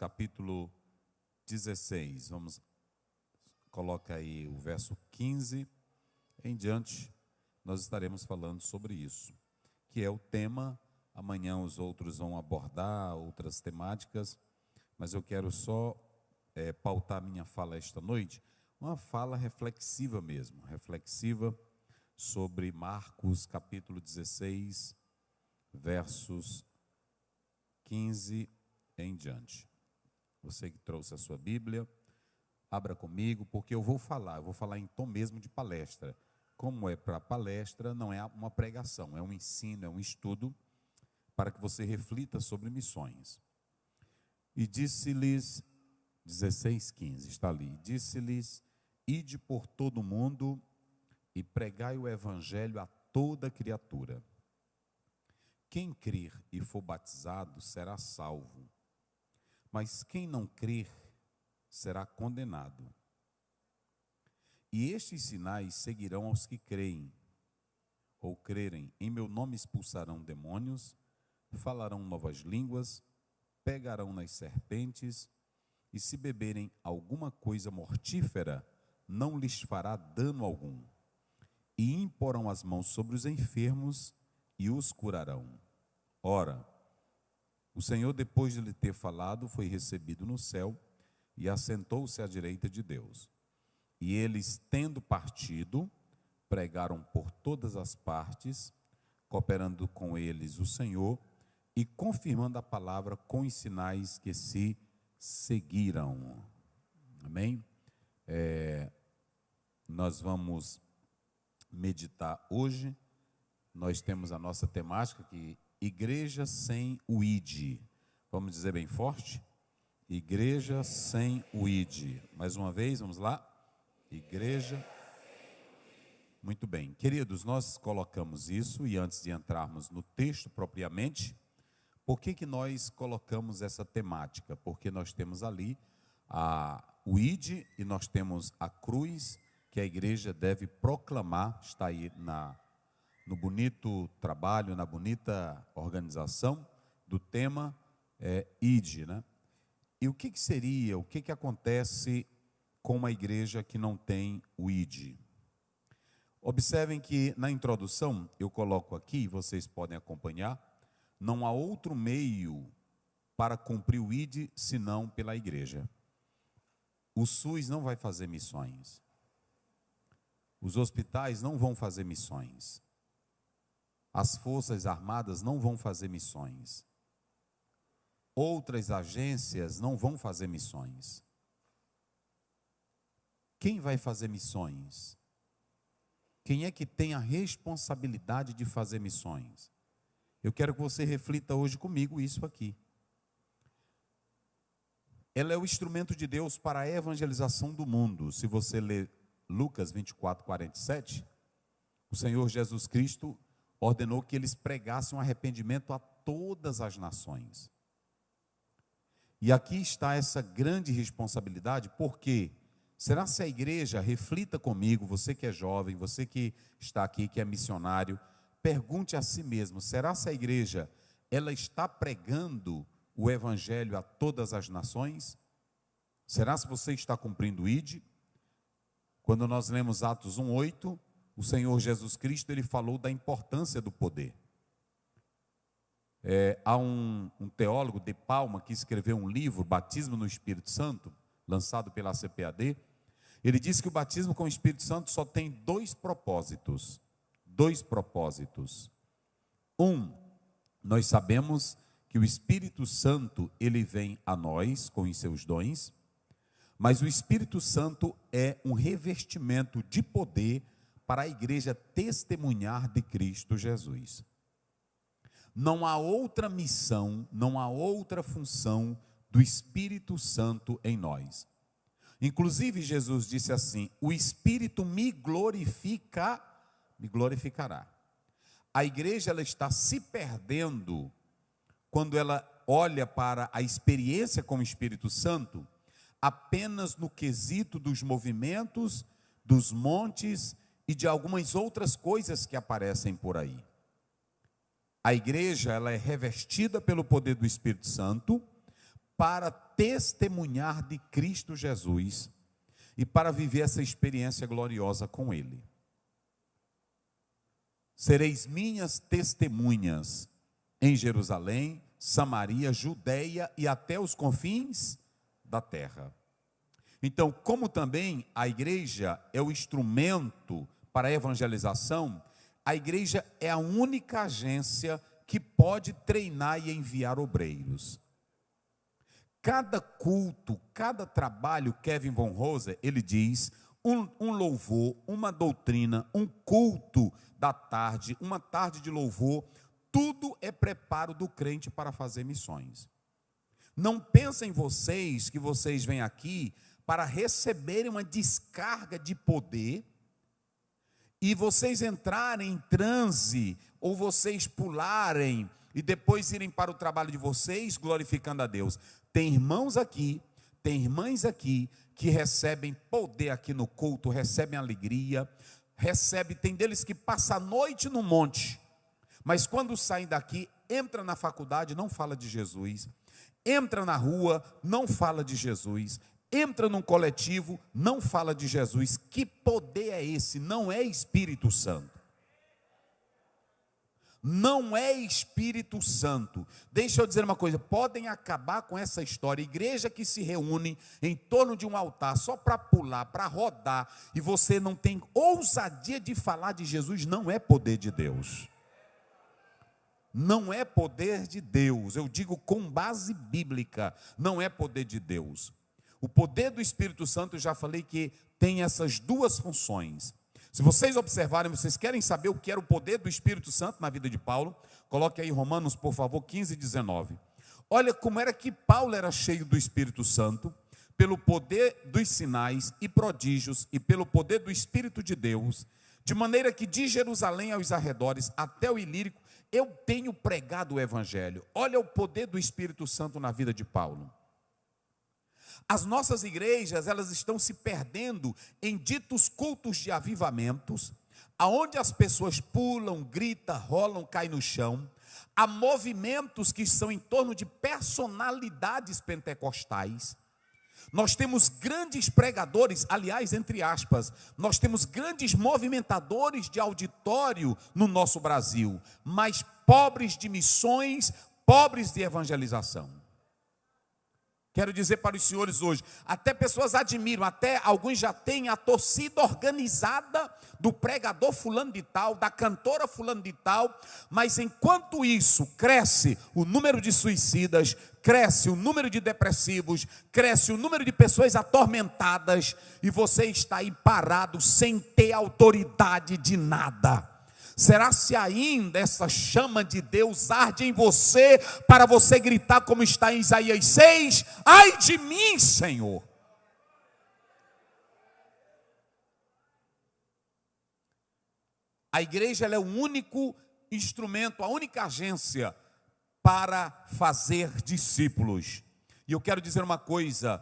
capítulo 16. Coloca aí o verso 15 em diante, nós estaremos falando sobre isso, que é o tema. Amanhã os outros vão abordar outras temáticas, mas eu quero só pautar minha fala esta noite, uma fala reflexiva mesmo, reflexiva sobre Marcos capítulo 16, versos 15 em diante. Você que trouxe a sua Bíblia, abra comigo, porque eu vou falar em tom mesmo de palestra. Como é para palestra, não é uma pregação, é um ensino, é um estudo, para que você reflita sobre missões. E disse-lhes, 16:15, está ali, disse-lhes: ide por todo o mundo e pregai o evangelho a toda criatura. Quem crer e for batizado será salvo, mas quem não crer será condenado. E estes sinais seguirão aos que creem, ou crerem: em meu nome expulsarão demônios, falarão novas línguas, pegarão nas serpentes, e se beberem alguma coisa mortífera, não lhes fará dano algum. E imporão as mãos sobre os enfermos e os curarão. Ora, o Senhor, depois de lhe ter falado, foi recebido no céu e assentou-se à direita de Deus. E eles, tendo partido, pregaram por todas as partes, cooperando com eles o Senhor e confirmando a palavra com os sinais que se seguiram. Amém? Nós vamos meditar hoje. Nós temos a nossa temática aqui: igreja sem o ID. Vamos dizer bem forte? Igreja sem o ID. Mais uma vez, vamos lá? Igreja. Muito bem. Queridos, nós colocamos isso, e antes de entrarmos no texto propriamente, por que nós colocamos essa temática? Porque nós temos ali o ID e nós temos a cruz que a igreja deve proclamar. Está aí no bonito trabalho, na bonita organização do tema ID, né? E o que seria, o que acontece com uma igreja que não tem o ID? Observem que na introdução eu coloco aqui, vocês podem acompanhar: não há outro meio para cumprir o ID senão pela igreja. O SUS não vai fazer missões. Os hospitais não vão fazer missões. As Forças Armadas não vão fazer missões. Outras agências não vão fazer missões. Quem vai fazer missões? Quem é que tem a responsabilidade de fazer missões? Eu quero que você reflita hoje comigo isso aqui. Ela é o instrumento de Deus para a evangelização do mundo. Se você ler Lucas 24:47, o Senhor Jesus Cristo ordenou que eles pregassem um arrependimento a todas as nações. E aqui está essa grande responsabilidade, porque será se a igreja, reflita comigo, você que é jovem, você que está aqui, que é missionário, pergunte a si mesmo: será se a igreja, ela está pregando o evangelho a todas as nações? Será se você está cumprindo o ID? Quando nós lemos Atos 1:8, o Senhor Jesus Cristo, ele falou da importância do poder. Há um teólogo de Palma que escreveu um livro, Batismo no Espírito Santo, lançado pela CPAD. Ele diz que o batismo com o Espírito Santo só tem dois propósitos. Nós sabemos que o Espírito Santo, ele vem a nós com os seus dons, mas o Espírito Santo é um revestimento de poder para a igreja testemunhar de Cristo Jesus. Não há outra missão, não há outra função do Espírito Santo em nós. Inclusive, Jesus disse assim: o Espírito me glorificará. A igreja, ela está se perdendo quando ela olha para a experiência com o Espírito Santo apenas no quesito dos movimentos, dos montes e de algumas outras coisas que aparecem por aí. A igreja, ela é revestida pelo poder do Espírito Santo para testemunhar de Cristo Jesus e para viver essa experiência gloriosa com Ele. Sereis minhas testemunhas em Jerusalém, Samaria, Judeia e até os confins da terra. Então, como também a igreja é o instrumento para a evangelização, a igreja é a única agência que pode treinar e enviar obreiros. Cada culto, cada trabalho, Kevin Von Roser, ele diz, um louvor, uma doutrina, um culto da tarde, uma tarde de louvor, tudo é preparo do crente para fazer missões. Não pensem vocês que vocês vêm aqui para receberem uma descarga de poder e vocês entrarem em transe ou vocês pularem e depois irem para o trabalho de vocês glorificando a Deus. Tem irmãos aqui, tem irmãs aqui que recebem poder aqui no culto, recebem alegria, tem deles que passam a noite no monte, mas quando saem daqui, entra na faculdade, não fala de Jesus, entra na rua, não fala de Jesus, entra num coletivo, não fala de Jesus. Que poder é esse? Não é Espírito Santo. Não é Espírito Santo. Deixa eu dizer uma coisa, podem acabar com essa história, igreja que se reúne em torno de um altar só para pular, para rodar, e você não tem ousadia de falar de Jesus, não é poder de Deus. Não é poder de Deus, eu digo com base bíblica, não é poder de Deus. O poder do Espírito Santo, eu já falei que tem essas duas funções. Se vocês observarem, vocês querem saber o que era o poder do Espírito Santo na vida de Paulo? Coloque aí Romanos, por favor, 15 e 19. Olha como era que Paulo era cheio do Espírito Santo, pelo poder dos sinais e prodígios e pelo poder do Espírito de Deus, de maneira que de Jerusalém aos arredores, até o Ilírico, eu tenho pregado o Evangelho. Olha o poder do Espírito Santo na vida de Paulo. As nossas igrejas, elas estão se perdendo em ditos cultos de avivamentos, aonde as pessoas pulam, gritam, rolam, caem no chão. Há movimentos que são em torno de personalidades pentecostais. Nós temos grandes pregadores, aliás, entre aspas, nós temos grandes movimentadores de auditório no nosso Brasil, mas pobres de missões, pobres de evangelização. Quero dizer para os senhores hoje, até pessoas admiram, até alguns já têm a torcida organizada do pregador fulano de tal, da cantora fulano de tal, mas enquanto isso cresce o número de suicidas, cresce o número de depressivos, cresce o número de pessoas atormentadas, e você está aí parado sem ter autoridade de nada. Será se ainda essa chama de Deus arde em você, para você gritar como está em Isaías 6, ai de mim, Senhor. A igreja ela é o único instrumento, a única agência para fazer discípulos. E eu quero dizer uma coisa,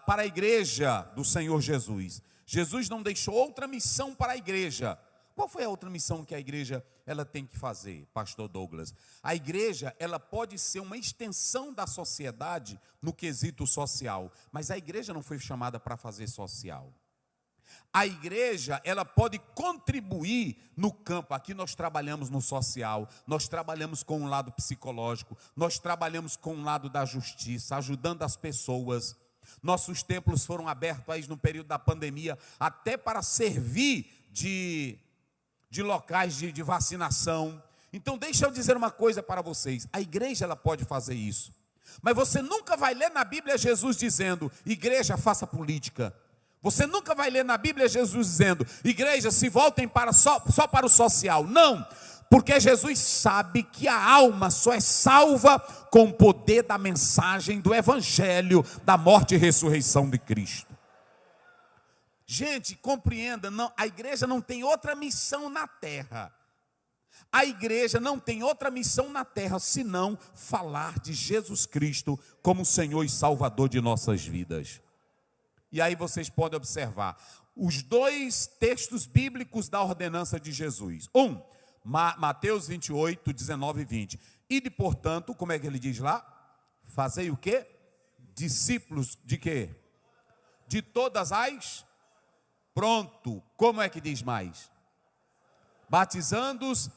para a igreja do Senhor Jesus, Jesus não deixou outra missão para a igreja. Qual foi a outra missão que a igreja ela tem que fazer, pastor Douglas? A igreja ela pode ser uma extensão da sociedade no quesito social, mas a igreja não foi chamada para fazer social. A igreja ela pode contribuir no campo. Aqui nós trabalhamos no social, nós trabalhamos com um lado psicológico, nós trabalhamos com um lado da justiça, ajudando as pessoas. Nossos templos foram abertos aí no período da pandemia, até para servir de locais de vacinação. Então deixa eu dizer uma coisa para vocês, a igreja ela pode fazer isso, mas você nunca vai ler na Bíblia Jesus dizendo, igreja faça política. Você nunca vai ler na Bíblia Jesus dizendo, igreja se voltem só para o social. Não, porque Jesus sabe que a alma só é salva com o poder da mensagem do Evangelho, da morte e ressurreição de Cristo. Gente, compreenda, não, a igreja não tem outra missão na terra. A igreja não tem outra missão na terra, senão falar de Jesus Cristo como Senhor e Salvador de nossas vidas. E aí vocês podem observar os dois textos bíblicos da ordenança de Jesus. Mateus 28, 19 e 20. Ide, portanto, como é que ele diz lá? Fazei o quê? discípulos de quê? De todas as... Pronto. Como é que diz mais? Batizando-os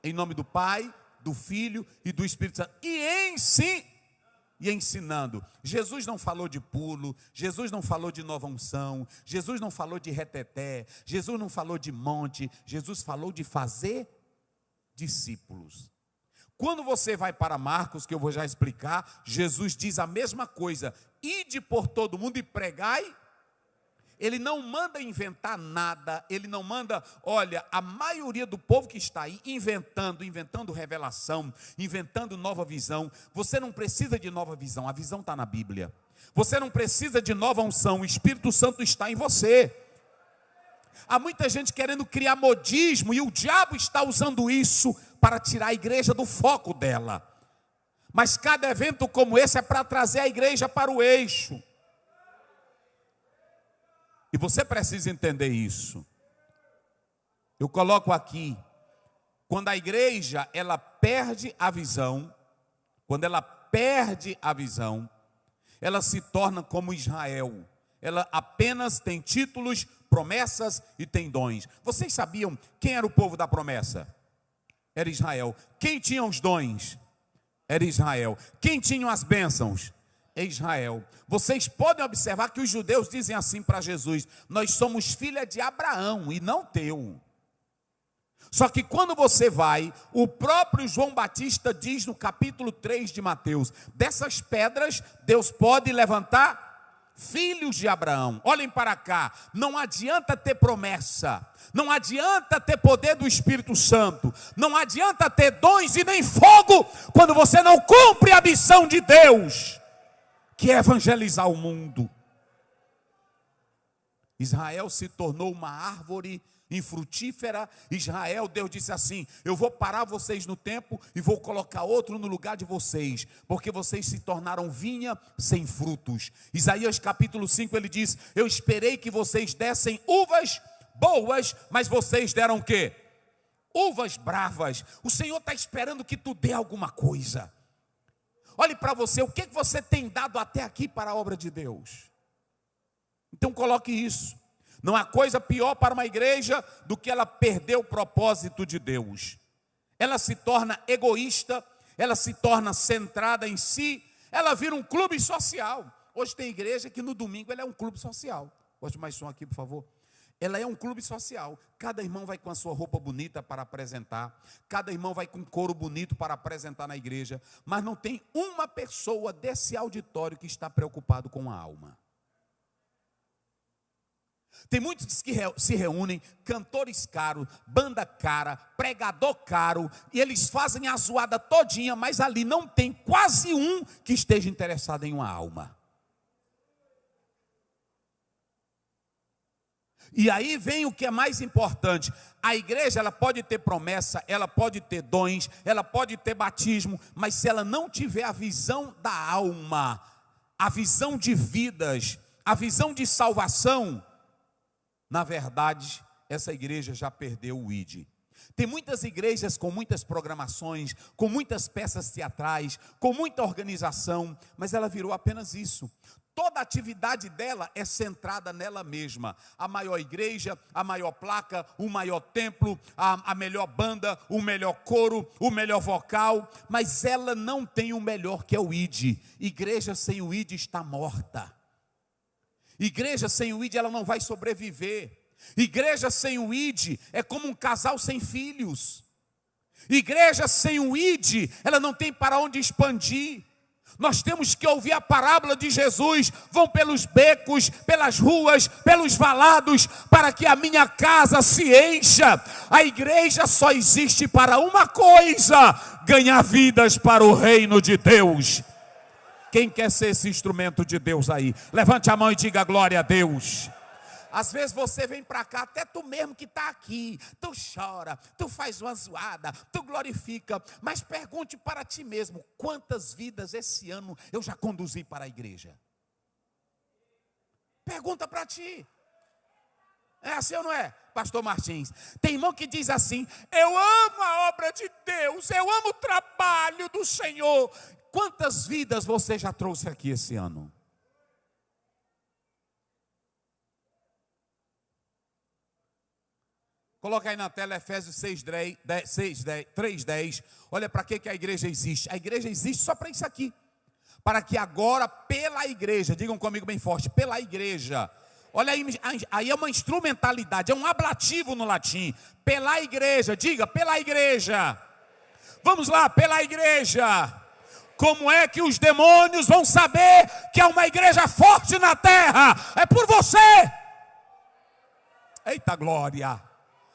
em nome do Pai, do Filho e do Espírito Santo. E ensinando. Jesus não falou de pulo, Jesus não falou de nova unção, Jesus não falou de reteté, Jesus não falou de monte, Jesus falou de fazer discípulos. Quando você vai para Marcos, que eu vou já explicar, Jesus diz a mesma coisa: ide por todo mundo e pregai. Ele não manda inventar nada, ele não manda, olha, a maioria do povo que está aí inventando revelação, inventando nova visão. Você não precisa de nova visão, a visão está na Bíblia. Você não precisa de nova unção, o Espírito Santo está em você. Há muita gente querendo criar modismo e o diabo está usando isso para tirar a igreja do foco dela. Mas cada evento como esse é para trazer a igreja para o eixo. E você precisa entender isso. Eu coloco aqui, quando a igreja ela perde a visão, ela se torna como Israel. Ela apenas tem títulos, promessas e tem dons. Vocês sabiam quem era o povo da promessa? Era Israel. Quem tinha os dons? Era Israel. Quem tinha as bênçãos? É Israel. Vocês podem observar que os judeus dizem assim para Jesus: nós somos filha de Abraão e não teu. Só que quando você vai, o próprio João Batista diz no capítulo 3 de Mateus: dessas pedras Deus pode levantar filhos de Abraão. Olhem para cá, não adianta ter promessa, não adianta ter poder do Espírito Santo, não adianta ter dons e nem fogo, quando você não cumpre a missão de Deus, que é evangelizar o mundo. Israel se tornou uma árvore infrutífera. Israel, Deus disse assim: eu vou parar vocês no tempo e vou colocar outro no lugar de vocês, porque vocês se tornaram vinha sem frutos. Isaías capítulo 5, ele diz: eu esperei que vocês dessem uvas boas, mas vocês deram o quê? Uvas bravas. O Senhor está esperando que tu dê alguma coisa. Olhe para você, o que você tem dado até aqui para a obra de Deus? Então coloque isso. Não há coisa pior para uma igreja do que ela perder o propósito de Deus. Ela se torna egoísta, ela se torna centrada em si, ela vira um clube social. Hoje tem igreja que no domingo ela é um clube social. Bote mais som aqui, por favor. Ela é um clube social. Cada irmão vai com a sua roupa bonita para apresentar. Cada irmão vai com um couro bonito para apresentar na igreja. Mas não tem uma pessoa desse auditório que está preocupado com a alma. Tem muitos que se reúnem, cantores caros, banda cara, pregador caro, e eles fazem a zoada todinha, mas ali não tem quase um que esteja interessado em uma alma. E aí vem o que é mais importante: a igreja ela pode ter promessa, ela pode ter dons, ela pode ter batismo, mas se ela não tiver a visão da alma, a visão de vidas, a visão de salvação, na verdade, essa igreja já perdeu o ID. Tem muitas igrejas com muitas programações, com muitas peças teatrais, com muita organização, mas ela virou apenas isso. Toda a atividade dela é centrada nela mesma. A maior igreja, a maior placa, o maior templo, a melhor banda, o melhor coro, o melhor vocal, mas ela não tem o melhor, que é o ID. Igreja sem o ID está morta. Igreja sem o ID ela não vai sobreviver. Igreja sem o ID é como um casal sem filhos. Igreja sem o ID ela não tem para onde expandir. Nós temos que ouvir a parábola de Jesus: vão pelos becos, pelas ruas, pelos valados, para que a minha casa se encha. A igreja só existe para uma coisa: ganhar vidas para o reino de Deus. Quem quer ser esse instrumento de Deus aí? Levante a mão e diga glória a Deus. Às vezes você vem para cá, até tu mesmo que está aqui, tu chora, tu faz uma zoada, tu glorifica, mas pergunte para ti mesmo: quantas vidas esse ano eu já conduzi para a igreja? Pergunta para ti. É assim ou não é, pastor Martins? Tem irmão que diz assim: eu amo a obra de Deus, eu amo o trabalho do Senhor. Quantas vidas você já trouxe aqui esse ano? Coloca aí na tela Efésios 3:10. Olha para que a igreja existe. A igreja existe só para isso aqui. Para que agora, pela igreja, digam comigo bem forte, pela igreja. Olha aí é uma instrumentalidade, é um ablativo no latim. Pela igreja, diga, pela igreja. Vamos lá, pela igreja. Como é que os demônios vão saber que há uma igreja forte na terra? É por você. Eita glória.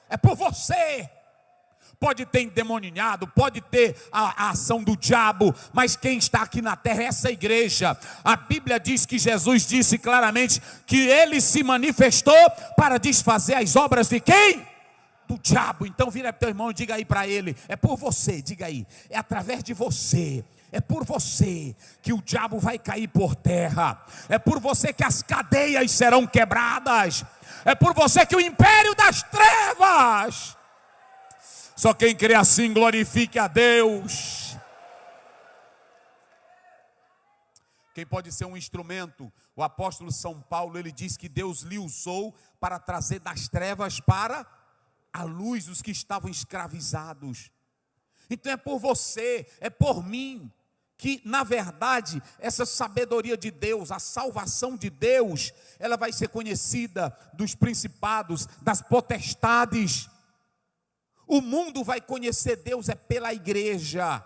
É por você. Pode ter endemoninhado, pode ter a ação do diabo, mas quem está aqui na terra é essa igreja. A Bíblia diz que Jesus disse claramente que ele se manifestou para desfazer as obras de quem? Do diabo. Então vira para o teu irmão e diga aí para ele, é por você, diga aí, é através de você. É por você que o diabo vai cair por terra. É por você que as cadeias serão quebradas. É por você que o império das trevas. Só quem crê assim glorifique a Deus. Quem pode ser um instrumento? O apóstolo São Paulo, ele diz que Deus lhe usou para trazer das trevas para a luz os que estavam escravizados. Então é por você, é por mim, que na verdade essa sabedoria de Deus, a salvação de Deus, ela vai ser conhecida dos principados, das potestades. O mundo vai conhecer Deus é pela igreja.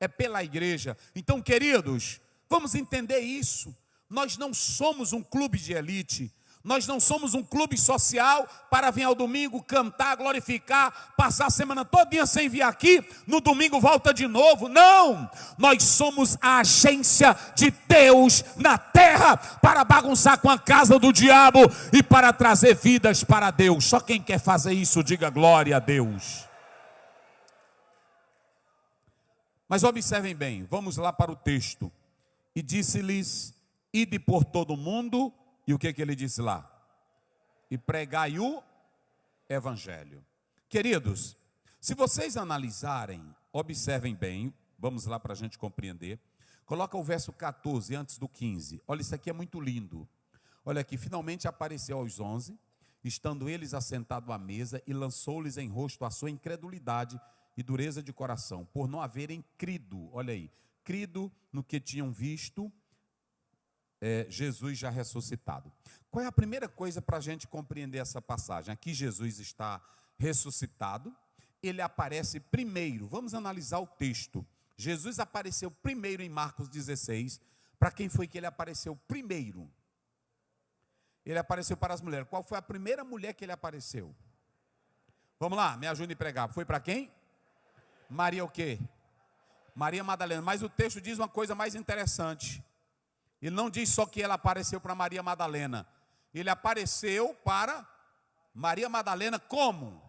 É pela igreja. Então, queridos, vamos entender isso. Nós não somos um clube de elite. Nós não somos um clube social para vir ao domingo cantar, glorificar, passar a semana todinha sem vir aqui, no domingo volta de novo. Não! Nós somos a agência de Deus na terra para bagunçar com a casa do diabo e para trazer vidas para Deus. Só quem quer fazer isso, diga glória a Deus. Mas observem bem, vamos lá para o texto. E disse-lhes, ide por todo o mundo. E o que ele disse lá? E pregai o evangelho. Queridos, se vocês analisarem, observem bem, vamos lá para a gente compreender. Coloca o verso 14 antes do 15. Olha, isso aqui é muito lindo. Olha aqui, finalmente apareceu aos 11, estando eles assentados à mesa, e lançou-lhes em rosto a sua incredulidade e dureza de coração, por não haverem crido. Olha aí, crido no que tinham visto, Jesus já ressuscitado. Qual é a primeira coisa para a gente compreender essa passagem? Aqui Jesus está ressuscitado, ele aparece primeiro. Vamos analisar o texto. Jesus apareceu primeiro em Marcos 16. Para quem foi que ele apareceu primeiro? Ele apareceu para as mulheres. Qual foi a primeira mulher que ele apareceu? Vamos lá, me ajude a pregar. Foi para quem? Maria o quê? Maria Madalena. Mas o texto diz uma coisa mais interessante. Ele não diz só que ela apareceu para Maria Madalena. Ele apareceu para Maria Madalena como?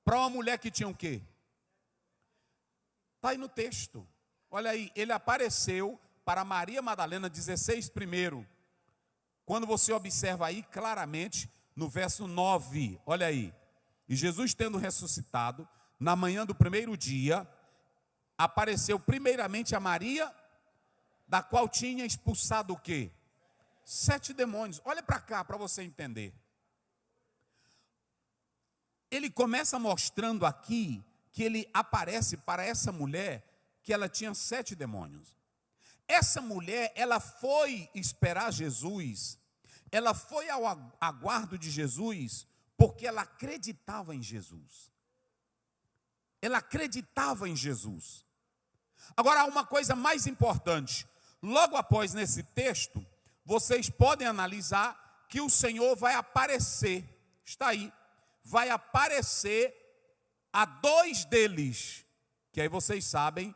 Para uma mulher que tinha o quê? Está aí no texto. Olha aí, ele apareceu para Maria Madalena 16 primeiro. Quando você observa aí claramente, no verso 9, olha aí. E Jesus tendo ressuscitado, na manhã do primeiro dia, apareceu primeiramente a Maria, da qual tinha expulsado o quê? 7 demônios. Olha para cá, para você entender. Ele começa mostrando aqui, que ele aparece para essa mulher, que ela tinha 7 demônios. Essa mulher, ela foi esperar Jesus, ela foi ao aguardo de Jesus, porque ela acreditava em Jesus. Ela acreditava em Jesus. Agora, há uma coisa mais importante. Logo após nesse texto, vocês podem analisar que o Senhor vai aparecer, está aí, vai aparecer a 2 deles, que aí vocês sabem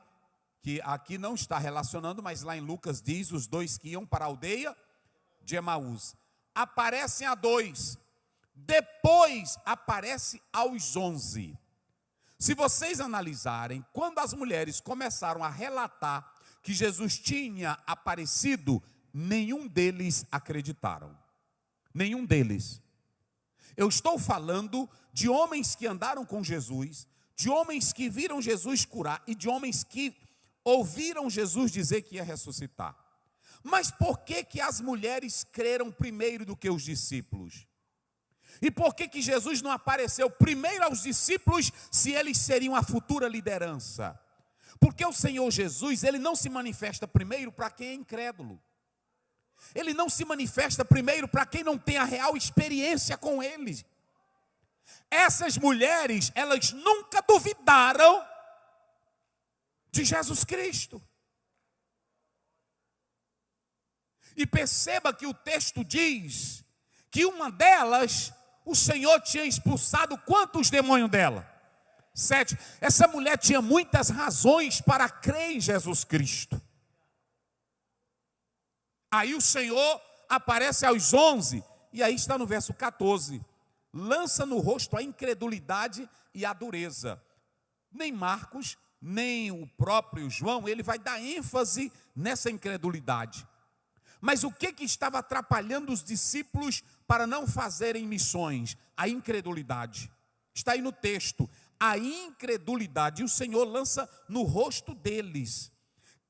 que aqui não está relacionando, mas lá em Lucas diz, os 2 que iam para a aldeia de Emaús, aparecem a 2, depois aparece aos 11. Se vocês analisarem, quando as mulheres começaram a relatar que Jesus tinha aparecido, nenhum deles acreditaram. Nenhum deles. Eu estou falando de homens que andaram com Jesus, de homens que viram Jesus curar e de homens que ouviram Jesus dizer que ia ressuscitar. Mas por que as mulheres creram primeiro do que os discípulos? E por que Jesus não apareceu primeiro aos discípulos se eles seriam a futura liderança? Porque o Senhor Jesus, ele não se manifesta primeiro para quem é incrédulo. Ele não se manifesta primeiro para quem não tem a real experiência com ele. Essas mulheres, elas nunca duvidaram de Jesus Cristo. E perceba que o texto diz que uma delas, o Senhor tinha expulsado quantos demônios dela? 7. Essa mulher tinha muitas razões para crer em Jesus Cristo. Aí o Senhor aparece aos 11, e aí está no verso 14. Lança no rosto a incredulidade e a dureza. Nem Marcos, nem o próprio João, ele vai dar ênfase nessa incredulidade. Mas o que estava atrapalhando os discípulos para não fazerem missões? A incredulidade. Está aí no texto. A incredulidade. E o Senhor lança no rosto deles.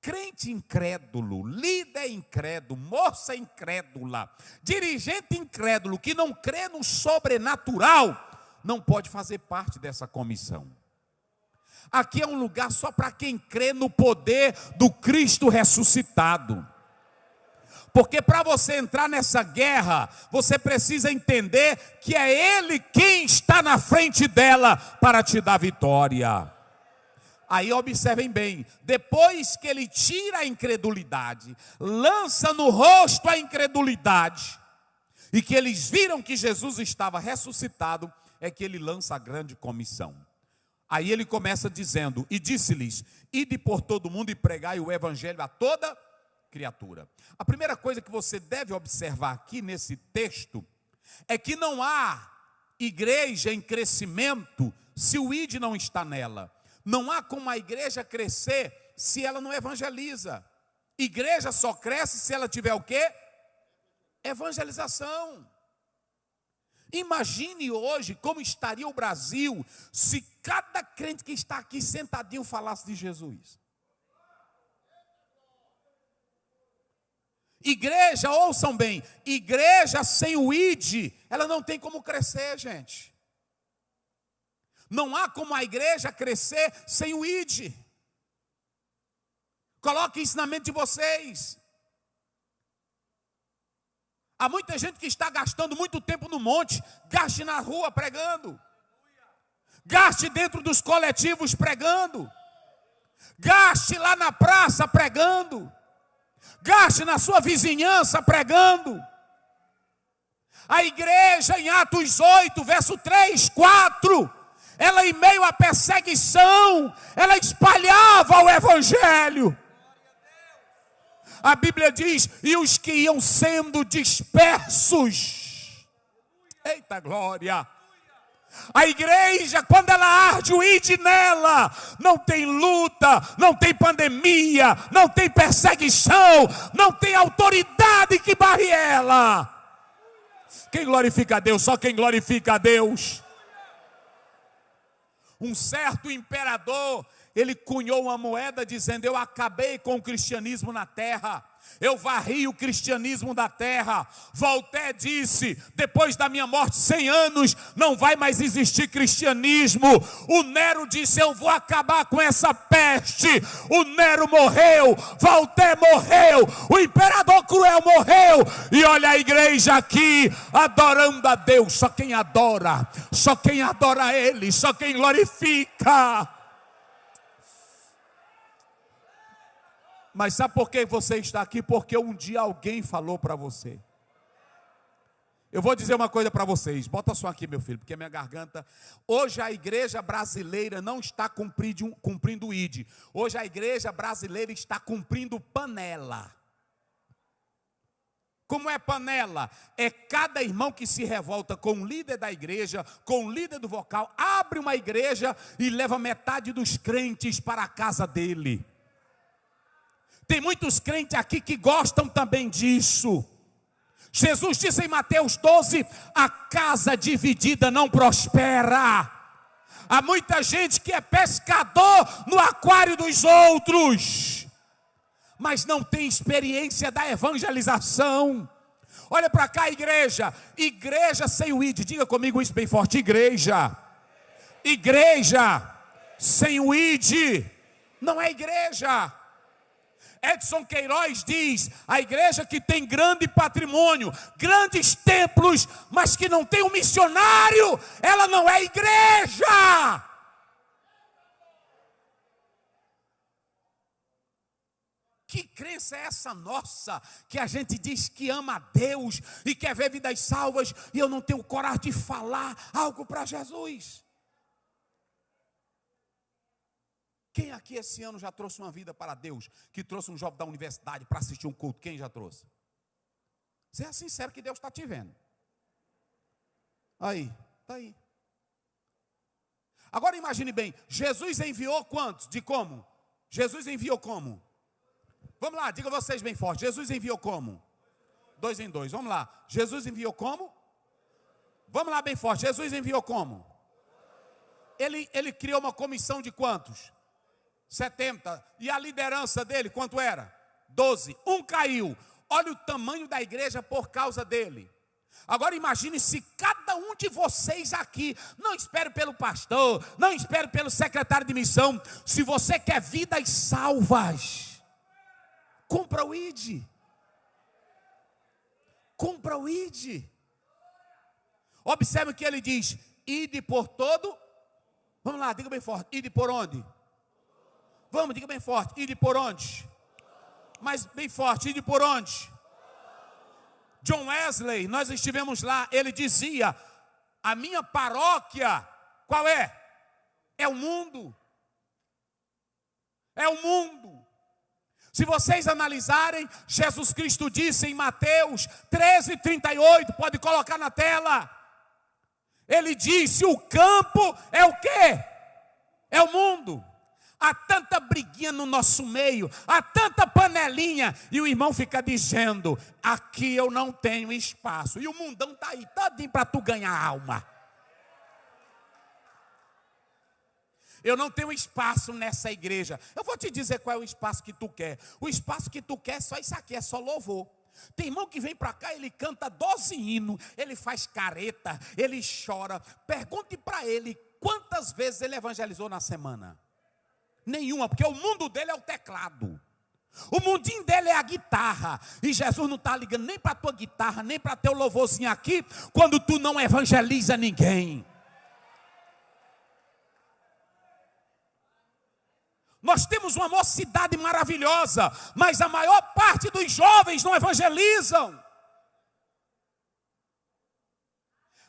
Crente incrédulo, líder incrédulo, moça incrédula, dirigente incrédulo, que não crê no sobrenatural, não pode fazer parte dessa comissão. Aqui é um lugar só para quem crê no poder do Cristo ressuscitado. Porque para você entrar nessa guerra, você precisa entender que é Ele quem está na frente dela para te dar vitória. Aí observem bem, depois que ele tira a incredulidade, lança no rosto a incredulidade, e que eles viram que Jesus estava ressuscitado, é que ele lança a grande comissão. Aí ele começa dizendo, e disse-lhes, ide por todo mundo e pregai o evangelho a toda criatura. A primeira coisa que você deve observar aqui nesse texto, é que não há igreja em crescimento se o ide não está nela. Não há como a igreja crescer se ela não evangeliza. Igreja só cresce se ela tiver o quê? Evangelização. Imagine hoje como estaria o Brasil se cada crente que está aqui sentadinho falasse de Jesus. Igreja, ouçam bem, igreja sem o ide, ela não tem como crescer, gente. Não há como a igreja crescer sem o ide. Coloque isso na mente de vocês. Há muita gente que está gastando muito tempo no monte. Gaste na rua pregando. Gaste dentro dos coletivos pregando. Gaste lá na praça pregando. Gaste na sua vizinhança pregando. A igreja em Atos 8, verso 3, 4... ela em meio à perseguição, ela espalhava o evangelho. A Bíblia diz, e os que iam sendo dispersos. Eita glória! A igreja, quando ela arde o ide nela, não tem luta, não tem pandemia, não tem perseguição, não tem autoridade que barre ela. Quem glorifica a Deus? Só quem glorifica a Deus. Um certo imperador, ele cunhou uma moeda dizendo, eu acabei com o cristianismo na terra. Eu varri o cristianismo da terra. Voltaire disse, depois da minha morte, 100 anos, não vai mais existir cristianismo. O Nero disse, eu vou acabar com essa peste. O Nero morreu, Voltaire morreu, o imperador cruel morreu. E olha a igreja aqui, adorando a Deus. Só quem adora a Ele, só quem glorifica. Mas sabe por que você está aqui? Porque um dia alguém falou para você. Eu vou dizer uma coisa para vocês. Bota só aqui, meu filho, porque minha garganta... Hoje a igreja brasileira não está cumprindo o ID. Hoje a igreja brasileira está cumprindo panela. Como é panela? É cada irmão que se revolta com o líder da igreja, com o líder do vocal, abre uma igreja e leva metade dos crentes para a casa dele. Tem muitos crentes aqui que gostam também disso. Jesus disse em Mateus 12, a casa dividida não prospera. Há muita gente que é pescador no aquário dos outros, mas não tem experiência da evangelização. Olha para cá, igreja. Igreja sem o ID. Diga comigo isso bem forte. Igreja. Igreja sem o ID não é igreja. Edson Queiroz diz: a igreja que tem grande patrimônio, grandes templos, mas que não tem um missionário, ela não é igreja. Que crença é essa nossa, que a gente diz que ama a Deus e quer ver vidas salvas, e eu não tenho coragem de falar algo para Jesus? Quem aqui esse ano já trouxe uma vida para Deus? Que trouxe um jovem da universidade para assistir um culto? Quem já trouxe? Seja sincero que Deus está te vendo. Aí, está aí. Agora imagine bem, Jesus enviou quantos? De como? Jesus enviou como? Vamos lá, diga vocês bem forte. Jesus enviou como? 2 em 2, vamos lá. Jesus enviou como? Vamos lá bem forte. Jesus enviou como? Ele criou uma comissão de quantos? 70. E a liderança dele, quanto era? 12. Um caiu. Olha o tamanho da igreja por causa dele. Agora imagine se cada um de vocês aqui, não espere pelo pastor, não espere pelo secretário de missão. Se você quer vidas salvas, compra o ID. Compra o ID. Observe o que ele diz: ide por todo. Vamos lá, diga bem forte. Ide por onde? Vamos, diga bem forte. Ide por onde? Mas bem forte. Ide por onde? John Wesley, nós estivemos lá. Ele dizia: a minha paróquia, qual é? É o mundo. É o mundo. Se vocês analisarem, Jesus Cristo disse em Mateus 13:38, pode colocar na tela. Ele disse: o campo é o quê? É o mundo. Há tanta briguinha no nosso meio, há tanta panelinha, e o irmão fica dizendo: aqui eu não tenho espaço. E o mundão está aí, todinho para tu ganhar alma. Eu não tenho espaço nessa igreja. Eu vou te dizer qual é o espaço que tu quer. O espaço que tu quer é só isso aqui, é só louvor. Tem irmão que vem para cá, ele canta 12 hinos, ele faz careta, ele chora. Pergunte para ele quantas vezes ele evangelizou na semana. Nenhuma, porque o mundo dele é o teclado. O mundinho dele é a guitarra. E Jesus não está ligando nem para a tua guitarra, nem para teu louvorzinho aqui, quando tu não evangeliza ninguém. Nós temos uma mocidade maravilhosa, mas a maior parte dos jovens não evangelizam.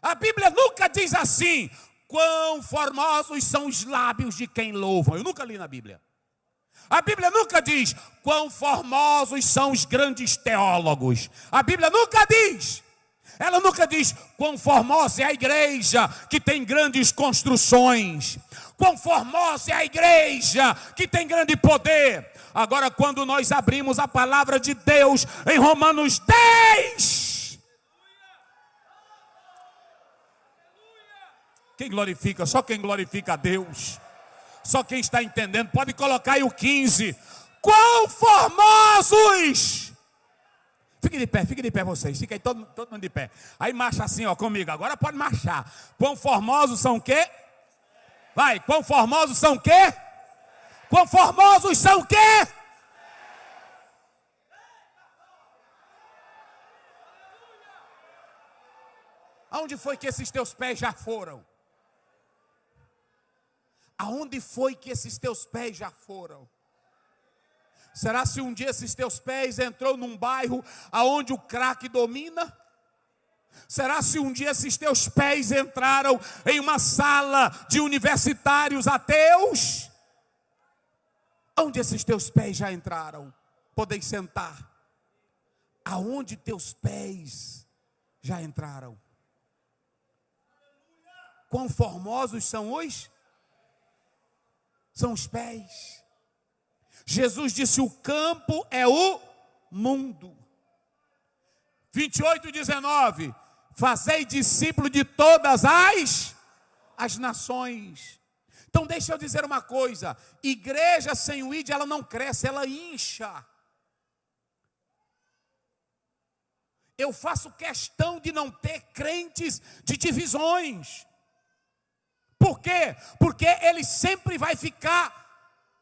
A Bíblia nunca diz assim: quão formosos são os lábios de quem louvam. Eu nunca li na Bíblia. A Bíblia nunca diz: quão formosos são os grandes teólogos. A Bíblia nunca diz. Ela nunca diz: quão formosa é a igreja que tem grandes construções. Quão formosa é a igreja que tem grande poder. Agora, quando nós abrimos a palavra de Deus em Romanos 10, quem glorifica? Só quem glorifica a Deus. Só quem está entendendo. Pode colocar aí o 15. Quão formosos! Fique de pé vocês. Fica aí todo mundo de pé. Aí marcha assim, ó, comigo. Agora pode marchar. Quão formosos são o quê? Vai, quão formosos são o quê? Quão formosos são o quê? Aonde foi que esses teus pés já foram? Aonde foi que esses teus pés já foram? Será se um dia esses teus pés entrou num bairro aonde o crack domina? Será se um dia esses teus pés entraram em uma sala de universitários ateus? Onde esses teus pés já entraram? Podem sentar. Aonde teus pés já entraram? Quão formosos são os? São os pés. Jesus disse: o campo é o mundo. 28:19. Fazei discípulo de todas as nações. Então deixa eu dizer uma coisa. Igreja sem o ID, ela não cresce, ela incha. Eu faço questão de não ter crentes de divisões. Por quê? Porque ele sempre vai ficar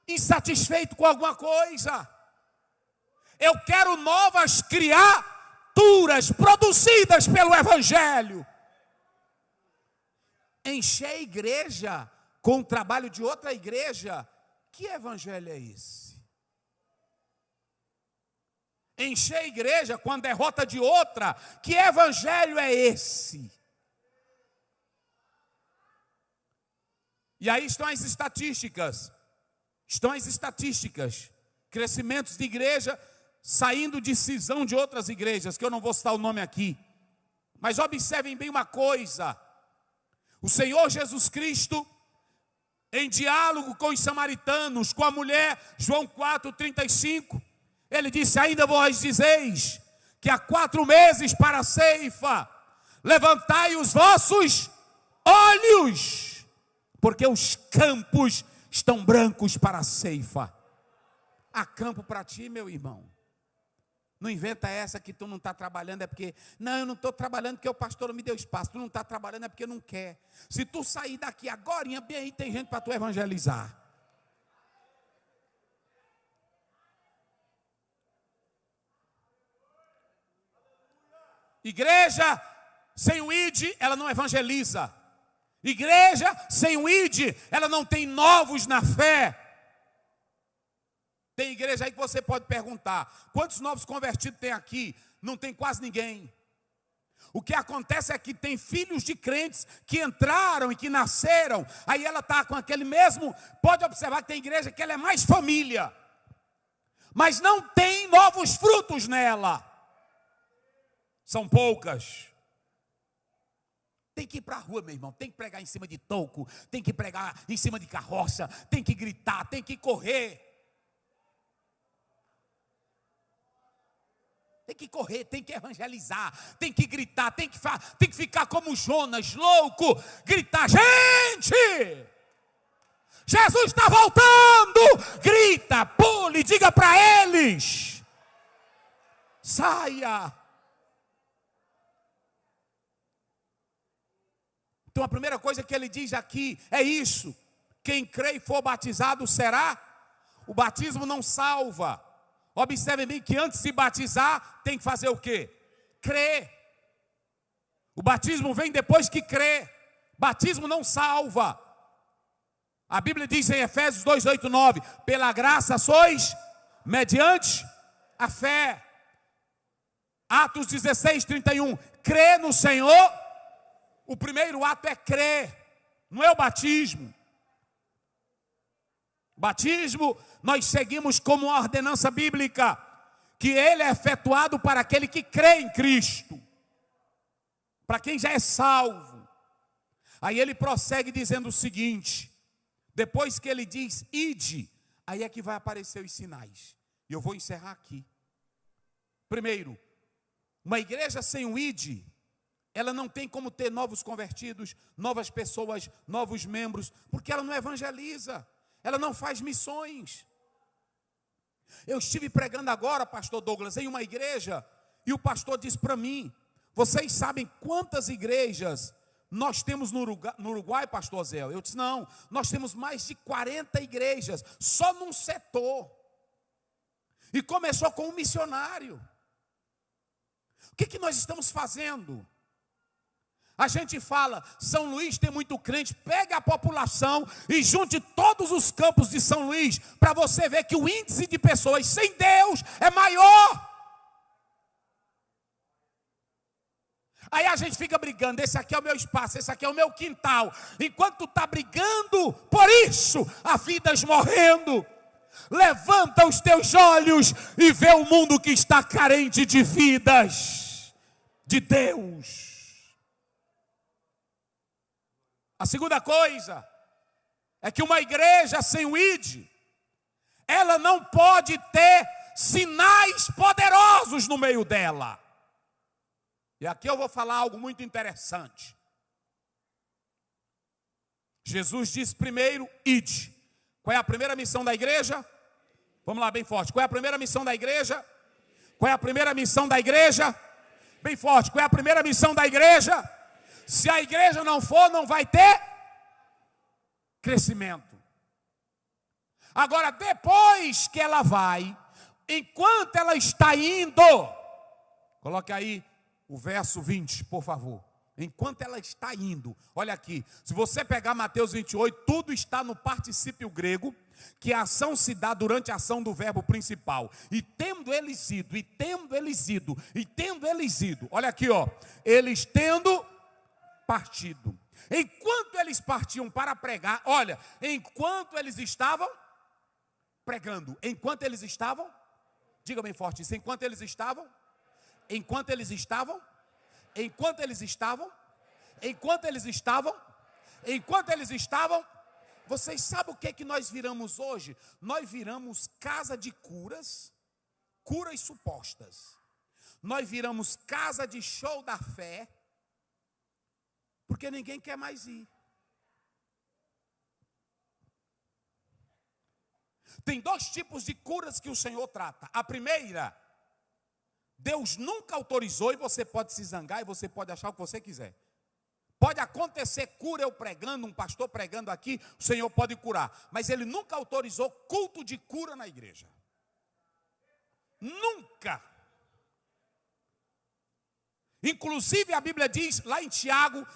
insatisfeito com alguma coisa. Eu quero novas criaturas produzidas pelo Evangelho. Encher a igreja com o trabalho de outra igreja, que evangelho é esse? Encher a igreja com a derrota de outra, que evangelho é esse? E aí estão as estatísticas, crescimentos de igreja saindo de cisão de outras igrejas, que eu não vou citar o nome aqui, mas observem bem uma coisa, o Senhor Jesus Cristo, em diálogo com os samaritanos, com a mulher, João 4,35, ele disse: ainda vós dizeis que há 4 meses para a ceifa, levantai os vossos olhos, porque os campos estão brancos para a ceifa. Há campo para ti, meu irmão. Não inventa essa que tu não está trabalhando, é porque, não, eu não estou trabalhando porque o pastor não me deu espaço. Tu não está trabalhando é porque não quer. Se tu sair daqui agora, bem aí tem gente para tu evangelizar. Igreja sem o ID, ela não evangeliza. Igreja sem o ID, ela não tem novos na fé. Tem igreja aí que você pode perguntar: quantos novos convertidos tem aqui? Não tem quase ninguém. O que acontece é que tem filhos de crentes que entraram e que nasceram. Aí ela está com aquele mesmo. Pode observar que tem igreja que ela é mais família, mas não tem novos frutos nela. São poucas. Tem que ir para a rua, meu irmão. Tem que pregar em cima de toco. Tem que pregar em cima de carroça. Tem que gritar, tem que correr. Tem que correr, tem que evangelizar, tem que gritar, tem que ficar como Jonas, louco, gritar: gente, Jesus está voltando, grita, pule, diga para eles, saia. Então a primeira coisa que ele diz aqui é isso: quem crê e for batizado será. O batismo não salva. Observem bem que antes de batizar, tem que fazer o quê? Crer. O batismo vem depois que crê. Batismo não salva. A Bíblia diz em Efésios 2, 8, 9: pela graça sois mediante a fé. Atos 16, 31: crê no Senhor. O primeiro ato é crer, não é o batismo. Batismo, nós seguimos como uma ordenança bíblica, que ele é efetuado para aquele que crê em Cristo, para quem já é salvo. Aí ele prossegue dizendo o seguinte, depois que ele diz ide, aí é que vai aparecer os sinais. E eu vou encerrar aqui. Primeiro, uma igreja sem o ide, ela não tem como ter novos convertidos, novas pessoas, novos membros, porque ela não evangeliza. Ela não faz missões. Eu estive pregando agora, pastor Douglas, em uma igreja, e o pastor disse para mim: vocês sabem quantas igrejas nós temos no Uruguai, pastor Zé? Eu disse: não, nós temos mais de 40 igrejas, só num setor. E começou com um missionário. O que nós estamos fazendo? A gente fala, São Luís tem muito crente, pegue a população e junte todos os campos de São Luís, para você ver que o índice de pessoas sem Deus é maior. Aí a gente fica brigando, esse aqui é o meu espaço, esse aqui é o meu quintal. Enquanto tu está brigando por isso, há vidas morrendo. Levanta os teus olhos e vê o mundo que está carente de vidas, de Deus. A segunda coisa é que uma igreja sem o ID, ela não pode ter sinais poderosos no meio dela. E aqui eu vou falar algo muito interessante. Jesus disse primeiro, ide. Qual é a primeira missão da igreja? Vamos lá bem forte. Qual é a primeira missão da igreja? Qual é a primeira missão da igreja? Bem forte, qual é a primeira missão da igreja? Se a igreja não for, não vai ter crescimento. Agora, depois que ela vai, enquanto ela está indo, coloque aí o verso 20, por favor. Enquanto ela está indo, olha aqui, se você pegar Mateus 28, tudo está no particípio grego, que a ação se dá durante a ação do verbo principal. E tendo eles ido, e tendo eles ido, e tendo eles ido, olha aqui, ó, eles tendo partido. Enquanto eles partiam para pregar, olha, enquanto eles estavam pregando, enquanto eles estavam, diga bem forte isso, enquanto eles estavam, enquanto eles estavam, enquanto eles estavam, enquanto eles estavam, enquanto eles estavam, vocês sabem o que é que nós viramos hoje? Nós viramos casa de curas, curas supostas. Nós viramos casa de show da fé, porque ninguém quer mais ir. Tem dois tipos de curas que o Senhor trata. A primeira, Deus nunca autorizou, e você pode se zangar e você pode achar o que você quiser. Pode acontecer cura eu pregando, um pastor pregando aqui, o Senhor pode curar. Mas Ele nunca autorizou culto de cura na igreja. Nunca. Inclusive a Bíblia diz lá em Tiago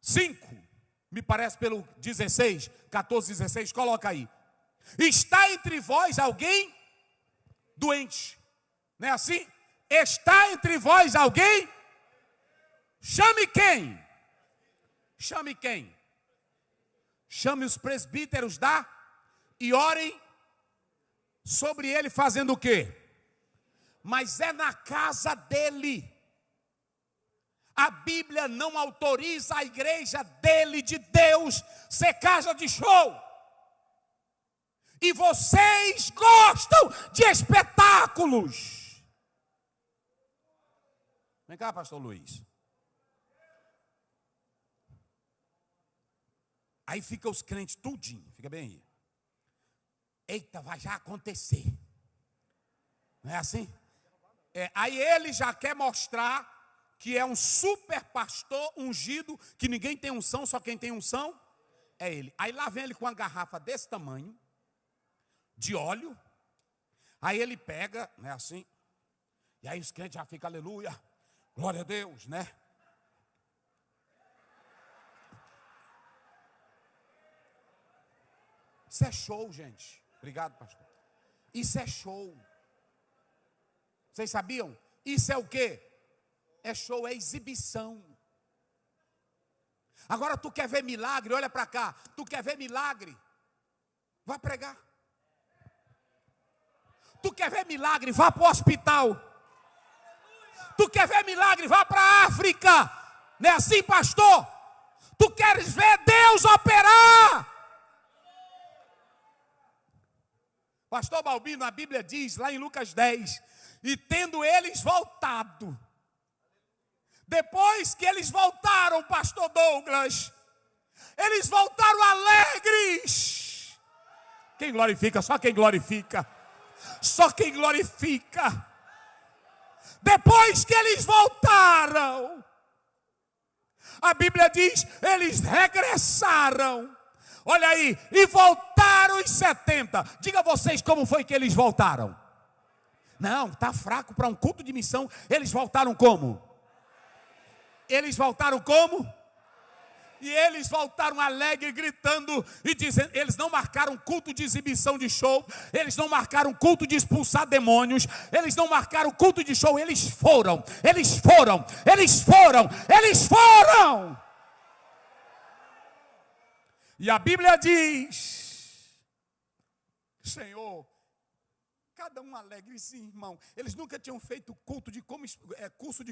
5, me parece pelo 16, 14, 16, coloca aí. Está entre vós alguém doente. Não é assim? Está entre vós alguém? Chame quem? Chame quem? Chame os presbíteros e orem sobre ele fazendo o quê? Mas é na casa dele. A Bíblia não autoriza a igreja dele, de Deus, ser casa de show. E vocês gostam de espetáculos. Vem cá, pastor Luiz. Aí fica os crentes tudinho, fica bem aí. Eita, vai já acontecer. Não é assim? Aí ele já quer mostrar que é um super pastor ungido, que ninguém tem unção, só quem tem unção é ele. Aí lá vem ele com uma garrafa desse tamanho, de óleo. Aí ele pega, não é assim? E aí os crentes já ficam, aleluia, glória a Deus, né? Isso é show, gente. Obrigado, pastor. Isso é show. Vocês sabiam? Isso é o quê? É show, é exibição. Agora tu quer ver milagre? Olha para cá. Tu quer ver milagre? Vá pregar. Tu quer ver milagre? Vá para o hospital. Tu quer ver milagre? Vá para a África. Não é assim, pastor? Tu queres ver Deus operar? Pastor Balbino, a Bíblia diz lá em Lucas 10, e tendo eles voltado, depois que eles voltaram, pastor Douglas, eles voltaram alegres. Quem glorifica? Só quem glorifica. Só quem glorifica. Depois que eles voltaram, a Bíblia diz, eles regressaram. Olha aí, e voltaram os 70. Diga a vocês como foi que eles voltaram. Não, está fraco para um culto de missão. Eles voltaram como? Eles voltaram como? E eles voltaram alegres, gritando e dizendo. Eles não marcaram culto de exibição de show. Eles não marcaram culto de expulsar demônios. Eles não marcaram culto de show. Eles foram, eles foram, eles foram, eles foram. E a Bíblia diz, Senhor, cada um alegre, sim, irmão. Eles nunca tinham feito curso de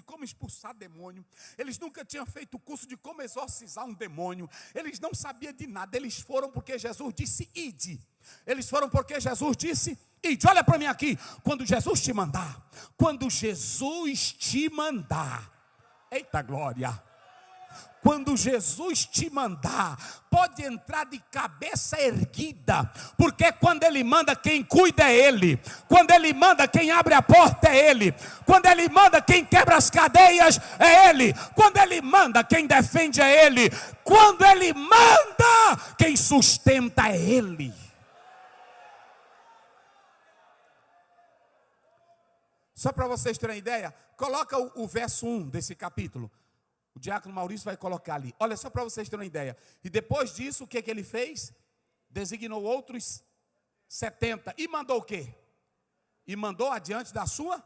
como expulsar demônio. Eles nunca tinham feito curso de como exorcizar um demônio. Eles não sabiam de nada. Eles foram porque Jesus disse, ide. Eles foram porque Jesus disse, ide. Olha para mim aqui. Quando Jesus te mandar. Quando Jesus te mandar. Eita glória. Quando Jesus te mandar, pode entrar de cabeça erguida, porque quando Ele manda, quem cuida é Ele. Quando Ele manda, quem abre a porta é Ele. Quando Ele manda, quem quebra as cadeias é Ele. Quando Ele manda, quem defende é Ele. Quando Ele manda, quem sustenta é Ele. Só para vocês terem ideia, coloca o verso 1 desse capítulo. O diácono Maurício vai colocar ali. Olha, só para vocês terem uma ideia. E depois disso, o que ele fez? Designou outros 70. E mandou o quê? E mandou adiante da sua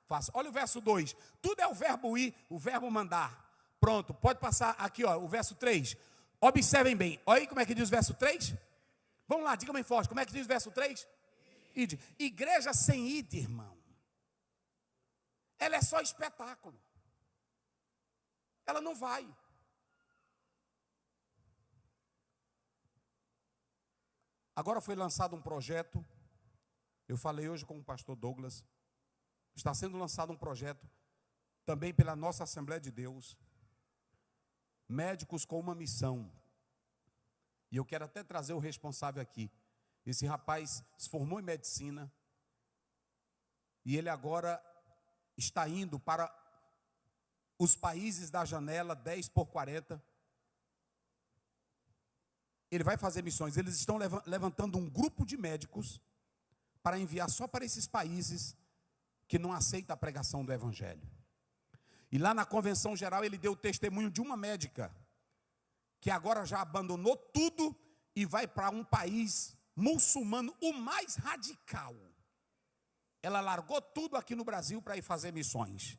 face. Olha o verso 2. Tudo é o verbo ir, o verbo mandar. Pronto, pode passar aqui, ó, o verso 3. Observem bem. Olha aí como é que diz o verso 3. Vamos lá, diga bem forte. Como é que diz o verso 3? Ide. Igreja sem ide, irmão. Ela é só espetáculo. Ela não vai. Agora foi lançado um projeto. Eu falei hoje com o pastor Douglas. Está sendo lançado um projeto também pela nossa Assembleia de Deus. Médicos com uma missão. E eu quero até trazer o responsável aqui. Esse rapaz se formou em medicina. E ele agora está indo para os países da janela 10x40, ele vai fazer missões. Eles estão levantando um grupo de médicos para enviar só para esses países que não aceitam a pregação do Evangelho. E lá na convenção geral ele deu testemunho de uma médica que agora já abandonou tudo e vai para um país muçulmano, o mais radical. Ela largou tudo aqui no Brasil para ir fazer missões.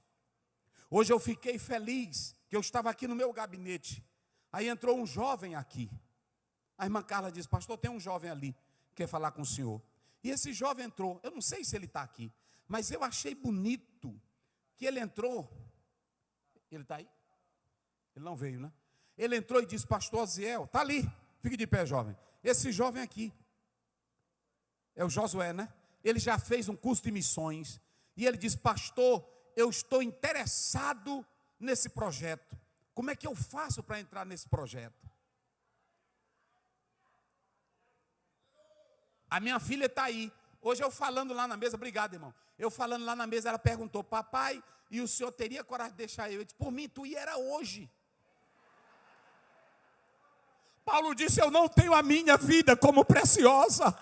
Hoje eu fiquei feliz, que eu estava aqui no meu gabinete. Aí entrou um jovem aqui. A irmã Carla disse, pastor, tem um jovem ali, que quer falar com o senhor. E esse jovem entrou, eu não sei se ele está aqui, mas eu achei bonito que ele entrou. Ele está aí? Ele não veio, né? Ele entrou e disse, pastor Aziel, está ali, fique de pé, jovem. Esse jovem aqui, é o Josué, né? Ele já fez um curso de missões. E ele disse, pastor, eu estou interessado nesse projeto. Como é que eu faço para entrar nesse projeto? A minha filha está aí. Hoje eu falando lá na mesa, obrigado, irmão. Eu falando lá na mesa, ela perguntou, papai, e o senhor teria coragem de deixar eu? Disse, por mim, tu ia era hoje. Paulo disse, eu não tenho a minha vida como preciosa.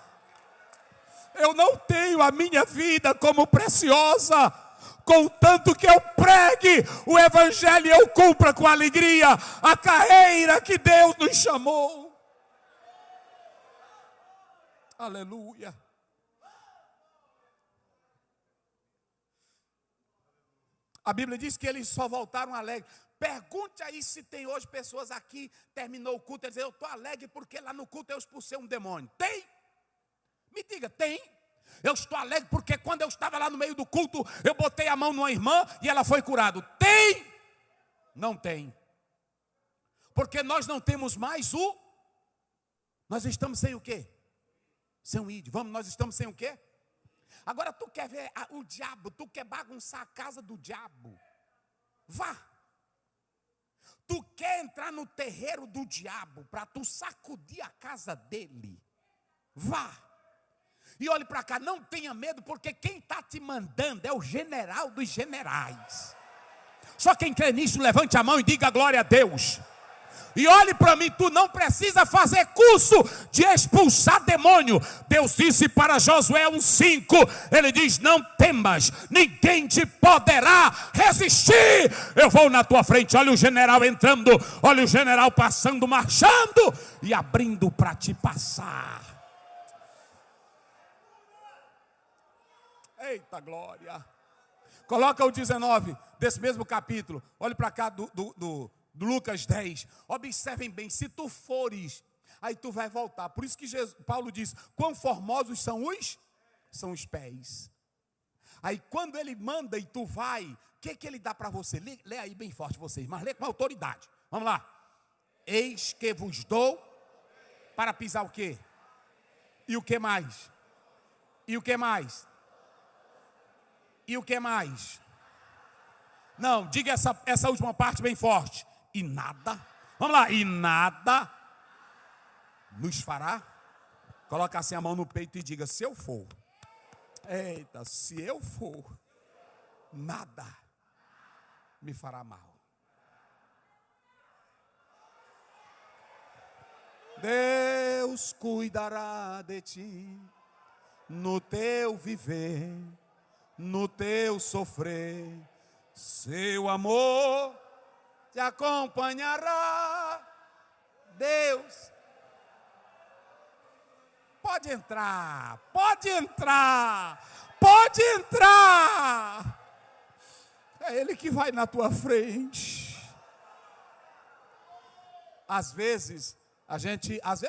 Eu não tenho a minha vida como preciosa. Contanto que eu pregue o Evangelho e eu cumpra com alegria a carreira que Deus nos chamou. Aleluia. A Bíblia diz que eles só voltaram alegres. Pergunte aí se tem hoje pessoas aqui, terminou o culto, e dizem, eu estou alegre porque lá no culto eu expulsei um demônio. Tem? Me diga, tem? Eu estou alegre porque quando eu estava lá no meio do culto, eu botei a mão numa irmã e ela foi curada. Tem? Não tem. Porque nós não temos mais nós estamos sem o quê? Sem o ID. Vamos, nós estamos sem o quê? Agora tu quer ver o diabo, tu quer bagunçar a casa do diabo. Vá. Tu quer entrar no terreiro do diabo para tu sacudir a casa dele. Vá. E olhe para cá, não tenha medo, porque quem está te mandando é o general dos generais. Só quem crê nisso, levante a mão e diga glória a Deus. E olhe para mim, tu não precisa fazer curso de expulsar demônio. Deus disse para Josué 1:5, ele diz, não temas, ninguém te poderá resistir. Eu vou na tua frente, olha o general entrando, olha o general passando, marchando e abrindo para te passar. Eita glória. Coloca o 19 desse mesmo capítulo. Olhe para cá do Lucas 10. Observem bem, se tu fores, aí tu vai voltar. Por isso que Paulo diz, quão formosos são os pés. Aí quando ele manda e tu vai, o que ele dá para você? Lê aí bem forte vocês, mas lê com autoridade. Vamos lá. Eis que vos dou para pisar o quê? E o que mais? E o que mais? E o que mais? Não, diga essa última parte bem forte. e nada. Vamos lá, e nada nos fará. Coloca assim a mão no peito e diga: se eu for. Eita, se eu for, nada me fará mal. Deus cuidará de ti no teu viver, no teu sofrer. Seu amor te acompanhará. Deus. Pode entrar, pode entrar, pode entrar. É Ele que vai na tua frente. Às vezes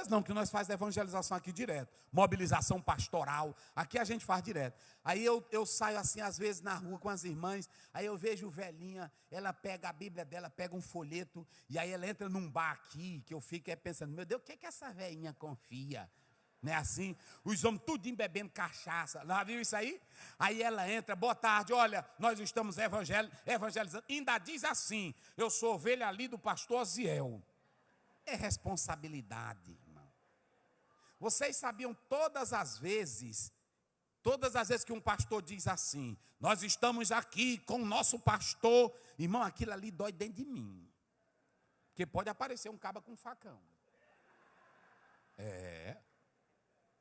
não, que nós faz evangelização aqui direto, mobilização pastoral, aqui a gente faz direto. Aí eu saio assim, às vezes, na rua com as irmãs, aí eu vejo velhinha, ela pega a Bíblia dela, pega um folheto, e aí ela entra num bar aqui, que eu fico pensando, meu Deus, o que essa velhinha confia? Não é assim? Os homens tudinho bebendo cachaça. Já viu isso aí? Aí ela entra, boa tarde, olha, nós estamos evangelizando. Ainda diz assim, eu sou ovelha ali do pastor Ziel. É responsabilidade, irmão. Vocês sabiam todas as vezes que um pastor diz assim, nós estamos aqui com o nosso pastor. Irmão, aquilo ali dói dentro de mim. Porque pode aparecer um caba com um facão.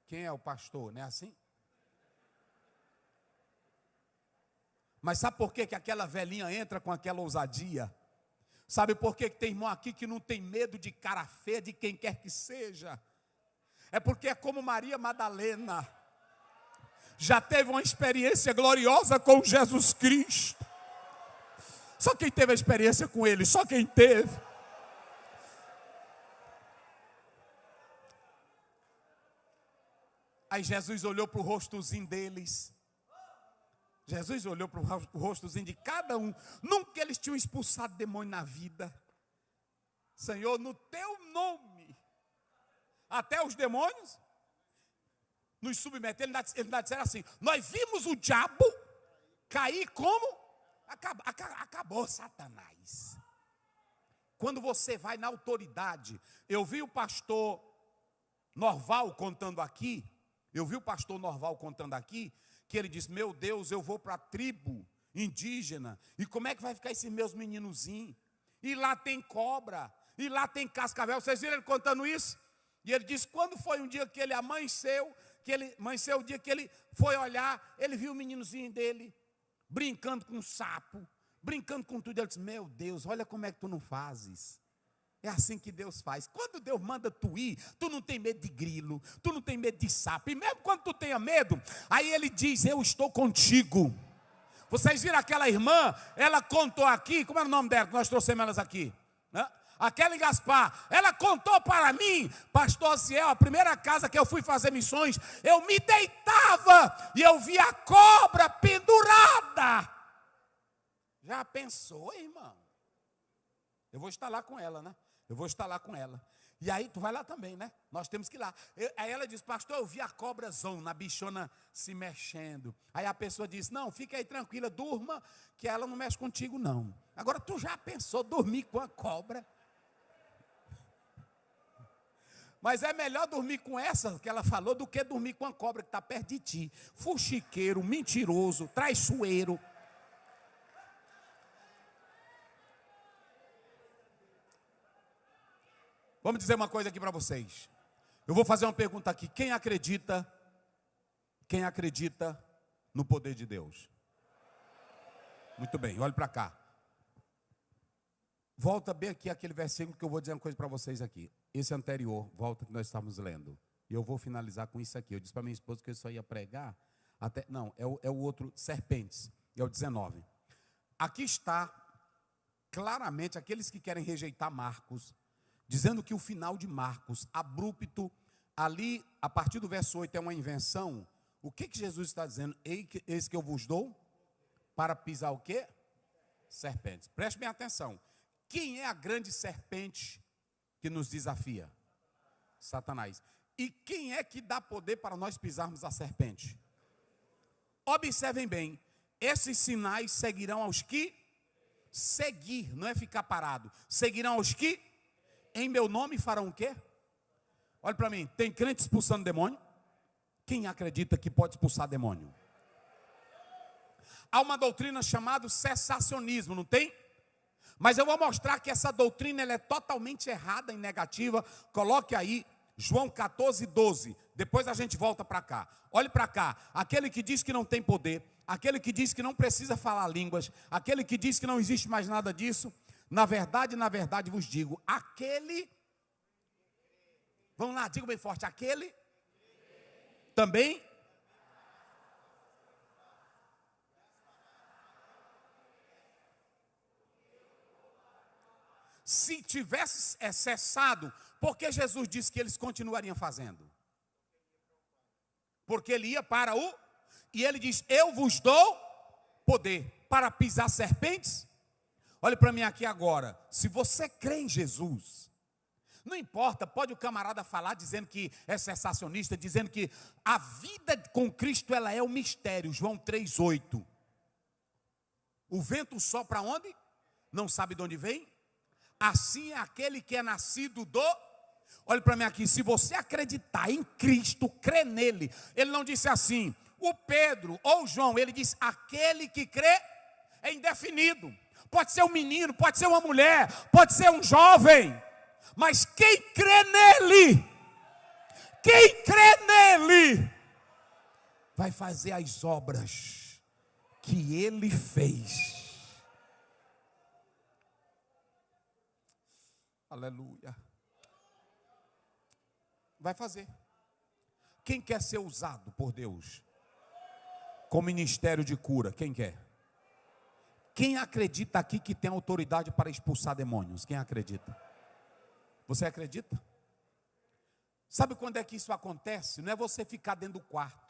Quem é o pastor, não é assim? Mas sabe por que aquela velhinha entra com aquela ousadia? Sabe por que tem irmão aqui que não tem medo de cara feia, de quem quer que seja? É porque é como Maria Madalena. Já teve uma experiência gloriosa com Jesus Cristo. Só quem teve a experiência com Ele, só quem teve. Aí Jesus olhou para o rostozinho deles. Jesus olhou para o rostozinho de cada um. Nunca eles tinham expulsado demônio na vida. Senhor, no teu nome, até os demônios nos submeteram. Eles ainda disseram assim, nós vimos o diabo cair como? Acabou Satanás. Quando você vai na autoridade, eu vi o pastor Norval contando aqui, que ele disse, meu Deus, eu vou para a tribo indígena, e como é que vai ficar esses meus meninozinhos? E lá tem cobra, e lá tem cascavel. Vocês viram ele contando isso? E ele disse, quando foi um dia que ele amanheceu, o dia que ele foi olhar, ele viu o meninozinho dele brincando com um sapo, brincando com tudo. Ele disse, meu Deus, olha como é que tu não fazes. É assim que Deus faz. Quando Deus manda tu ir, tu não tem medo de grilo, tu não tem medo de sapo. E mesmo quando tu tenha medo, aí ele diz, eu estou contigo. Vocês viram aquela irmã, ela contou aqui, como era o nome dela, que nós trouxemos elas aqui? Né? A Kelly Gaspar, ela contou para mim, pastor Ciel, a primeira casa que eu fui fazer missões, eu me deitava e eu via a cobra pendurada. Já pensou, irmão? Eu vou estar lá com ela, né? E aí, tu vai lá também, né? Nós temos que ir lá. Aí ela diz, pastor, eu vi a cobrazão, na bichona se mexendo. Aí a pessoa diz, não, fica aí tranquila, durma, que ela não mexe contigo, não. Agora, tu já pensou dormir com a cobra? Mas é melhor dormir com essa que ela falou do que dormir com a cobra que está perto de ti. Fuxiqueiro, mentiroso, traiçoeiro. Vamos dizer uma coisa aqui para vocês. Eu vou fazer uma pergunta aqui. Quem acredita no poder de Deus? Muito bem, olhe para cá. Volta bem aqui aquele versículo que eu vou dizer uma coisa para vocês aqui. Esse anterior, volta que nós estávamos lendo. E eu vou finalizar com isso aqui. Eu disse para minha esposa que eu só ia pregar. É o outro, serpentes. É o 19. Aqui está claramente aqueles que querem rejeitar Marcos, dizendo que o final de Marcos, abrupto, ali, a partir do verso 8, é uma invenção. O que Jesus está dizendo? Eis que eu vos dou para pisar o quê? Serpentes. Preste bem atenção. Quem é a grande serpente que nos desafia? Satanás. E quem é que dá poder para nós pisarmos a serpente? Observem bem. Esses sinais seguirão aos que? Seguir, não é ficar parado. Seguirão os que em meu nome farão o quê? Olha para mim, tem crente expulsando demônio? Quem acredita que pode expulsar demônio? Há uma doutrina chamada cessacionismo, não tem? Mas eu vou mostrar que essa doutrina ela é totalmente errada e negativa. Coloque aí João 14, 12. Depois a gente volta para cá. Olhe para cá. Aquele que diz que não tem poder, aquele que diz que não precisa falar línguas, aquele que diz que não existe mais nada disso, na verdade vos digo, aquele, vamos lá, diga bem forte, aquele também se tivesse cessado, porque Jesus disse que eles continuariam fazendo? Porque ele ia para o, e ele diz, eu vos dou poder para pisar serpentes. Olhe para mim aqui agora, se você crê em Jesus, não importa, pode o camarada falar dizendo que é cessacionista, dizendo que a vida com Cristo ela é um mistério, João 3,8. O vento sopra onde? Não sabe de onde vem? Assim é aquele que é nascido do... Olhe para mim aqui, se você acreditar em Cristo, crê nele. Ele não disse assim, o Pedro ou o João, ele disse, aquele que crê é indefinido. Pode ser um menino, pode ser uma mulher, pode ser um jovem. Mas quem crê nele, vai fazer as obras que ele fez. Aleluia. Vai fazer. Quem quer ser usado por Deus com ministério de cura? Quem quer? Quem acredita aqui que tem autoridade para expulsar demônios? Quem acredita? Você acredita? Sabe quando é que isso acontece? Não é você ficar dentro do quarto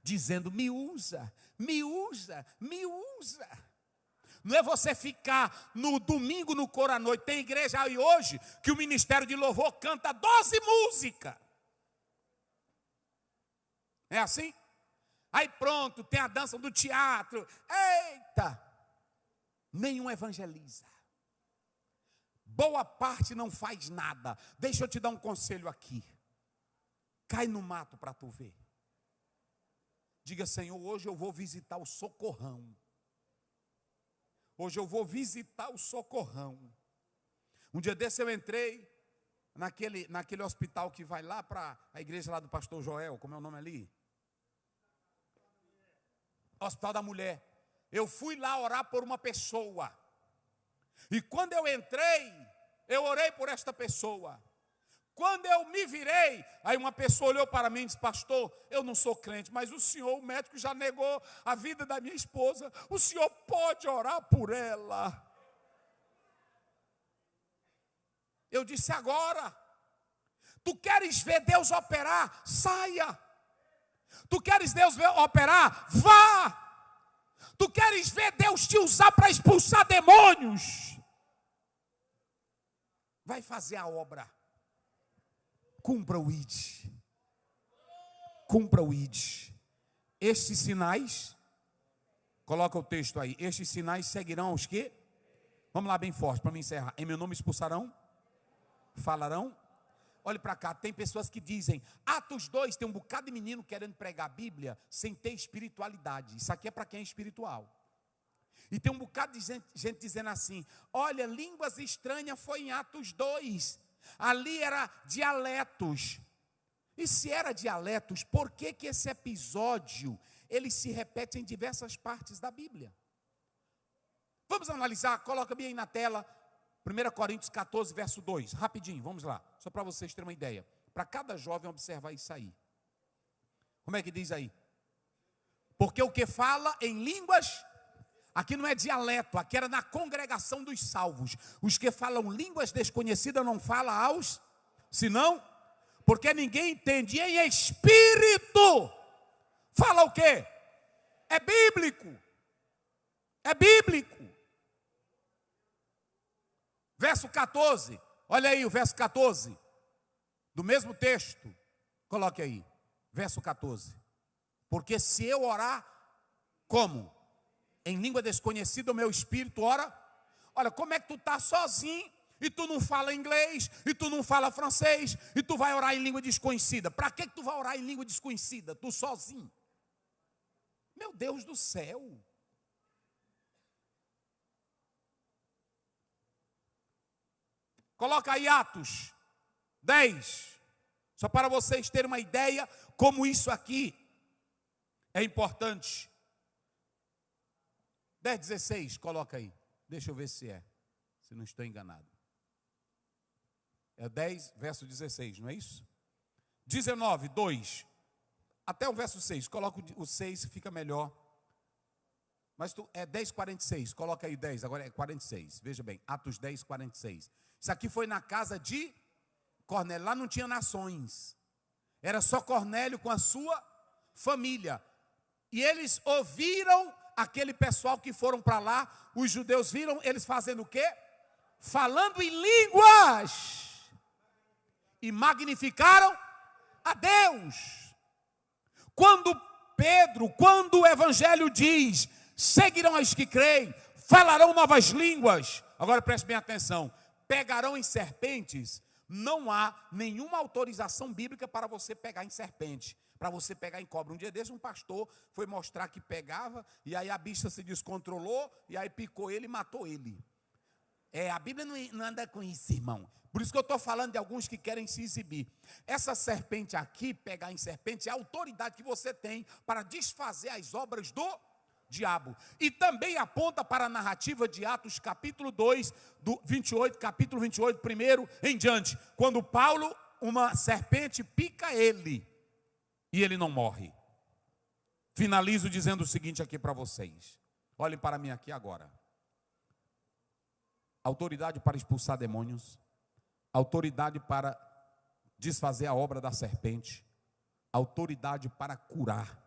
dizendo, me usa, me usa, me usa. Não é você ficar no domingo no coro à noite. Tem igreja aí hoje que o ministério de louvor canta 12 músicas. É assim? Aí pronto, tem a dança do teatro. Eita! Nenhum evangeliza. Boa parte não faz nada. Deixa eu te dar um conselho aqui. Cai no mato para tu ver. Diga, Senhor, hoje eu vou visitar o Socorrão. Hoje eu vou visitar o Socorrão. Um dia desse eu entrei naquele hospital que vai lá para a igreja lá do pastor Joel, como é o nome ali? Hospital da Mulher. Eu fui lá orar por uma pessoa. E quando eu entrei, eu orei por esta pessoa. Quando eu me virei, aí uma pessoa olhou para mim e disse, pastor, eu não sou crente, mas o senhor, o médico, já negou a vida da minha esposa. O senhor pode orar por ela? Eu disse, agora. Tu queres ver Deus operar? Saia. Tu queres Deus operar? Vá. Tu queres ver Deus te usar para expulsar demônios? Vai fazer a obra. Cumpra o ID. Cumpra o ID. Estes sinais, coloca o texto aí. Estes sinais seguirão os quê? Vamos lá bem forte para me encerrar. Em meu nome expulsarão? Falarão? Olhe para cá, tem pessoas que dizem, Atos 2, tem um bocado de menino querendo pregar a Bíblia sem ter espiritualidade. Isso aqui é para quem é espiritual. E tem um bocado de gente dizendo assim, olha, línguas estranhas foi em Atos 2. Ali era dialetos. E se era dialetos, por que esse episódio, ele se repete em diversas partes da Bíblia? Vamos analisar, coloca bem aí na tela, 1 Coríntios 14, verso 2, rapidinho, vamos lá, só para vocês terem uma ideia. Para cada jovem observar isso aí. Como é que diz aí? Porque o que fala em línguas, aqui não é dialeto, aqui era na congregação dos salvos. Os que falam línguas desconhecidas não falam aos, senão, porque ninguém entende. E em espírito, fala o quê? É bíblico. É bíblico. Verso 14, olha aí o verso 14, do mesmo texto, coloque aí, verso 14. Porque se eu orar, como? Em língua desconhecida, o meu espírito ora, Olha, como é que tu está sozinho e tu não fala inglês, e tu não fala francês, e tu vai orar em língua desconhecida? Para que tu vai orar em língua desconhecida, tu sozinho? Meu Deus do céu! Coloca aí Atos 10, só para vocês terem uma ideia como isso aqui é importante. 10:16, coloca aí. Deixa eu ver se não estou enganado. É 10, verso 16, não é isso? 19, 2, até o verso 6, coloca o 6, fica melhor. Mas é 10:46, coloca aí 10, agora é 46, veja bem, Atos 10, 46. Isso aqui foi na casa de Cornélio, lá não tinha nações, era só Cornélio com a sua família. E eles ouviram aquele pessoal que foram para lá, os judeus viram eles fazendo o quê? Falando em línguas. E magnificaram a Deus. Quando o evangelho diz, seguirão os que creem, falarão novas línguas. Agora preste bem atenção, pegarão em serpentes, não há nenhuma autorização bíblica para você pegar em serpente, para você pegar em cobra. Um dia desse um pastor foi mostrar que pegava, e aí a bicha se descontrolou, e aí picou ele e matou ele. A Bíblia não anda com isso, irmão. Por isso que eu estou falando de alguns que querem se exibir. Essa serpente aqui, pegar em serpente, é a autoridade que você tem para desfazer as obras do diabo. E também aponta para a narrativa de Atos capítulo 2, do 28, capítulo 28, primeiro em diante. Quando Paulo, uma serpente pica ele, e ele não morre. Finalizo dizendo o seguinte aqui para vocês. Olhem para mim aqui agora. Autoridade para expulsar demônios, autoridade para desfazer a obra da serpente, autoridade para curar,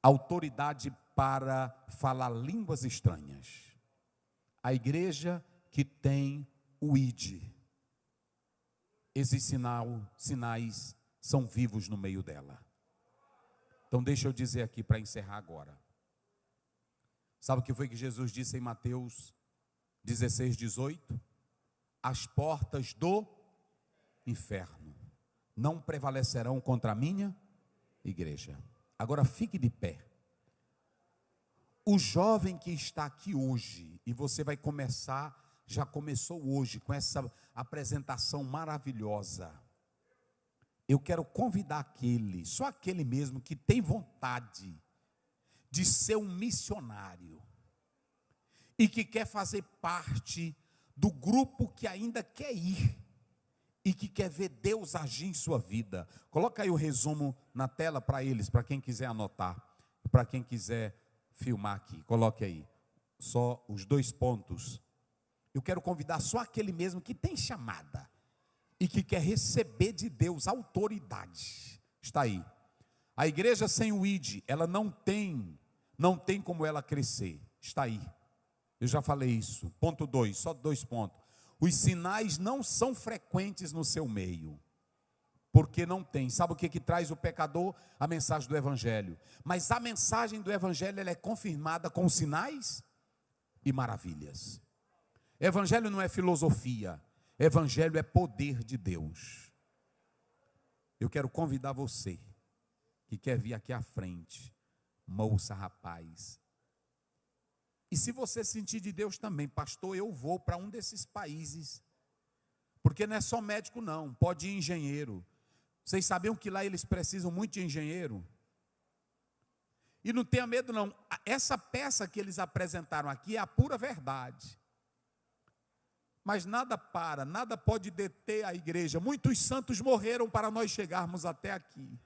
autoridade para falar línguas estranhas. A igreja que tem o ID, esses sinais são vivos no meio dela. Então deixa eu dizer aqui para encerrar agora. Sabe o que foi que Jesus disse em Mateus 16:18, as portas do inferno não prevalecerão contra a minha igreja. Agora fique de pé. O jovem que está aqui hoje, e você vai começar, já começou hoje com essa apresentação maravilhosa. Eu quero convidar só aquele mesmo que tem vontade de ser um missionário e que quer fazer parte do grupo que ainda quer ir e que quer ver Deus agir em sua vida. Coloca aí o resumo na tela para eles, para quem quiser anotar, para quem quiser filmar aqui. Coloque aí, só os 2 pontos. Eu quero convidar só aquele mesmo que tem chamada e que quer receber de Deus autoridade. Está aí. A igreja sem o ID, ela não tem como ela crescer. Está aí. Eu já falei isso. Ponto 2, só 2 pontos. Os sinais não são frequentes no seu meio, porque não tem. Sabe o que traz o pecador? A mensagem do evangelho. Mas a mensagem do evangelho, ela é confirmada com sinais e maravilhas. Evangelho não é filosofia. Evangelho é poder de Deus. Eu quero convidar você que quer vir aqui à frente, moça, rapaz. E se você sentir de Deus também, pastor, eu vou para um desses países, porque não é só médico não, pode ir engenheiro. Vocês sabiam que lá eles precisam muito de engenheiro? E não tenha medo não, essa peça que eles apresentaram aqui é a pura verdade. Mas nada pode deter a igreja. Muitos santos morreram para nós chegarmos até aqui.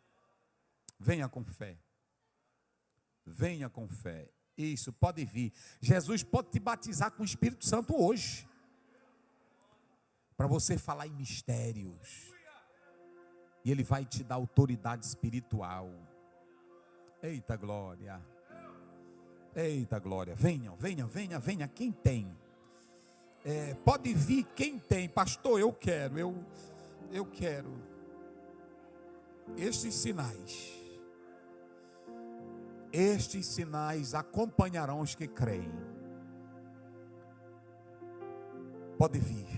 Venha com fé. Venha com fé. Isso, pode vir. Jesus pode te batizar com o Espírito Santo hoje, para você falar em mistérios. E Ele vai te dar autoridade espiritual. Eita glória. Eita glória. Venham, venha. Quem tem? Pode vir quem tem. Pastor, eu quero. Eu quero. Estes sinais acompanharão os que creem. pode vir.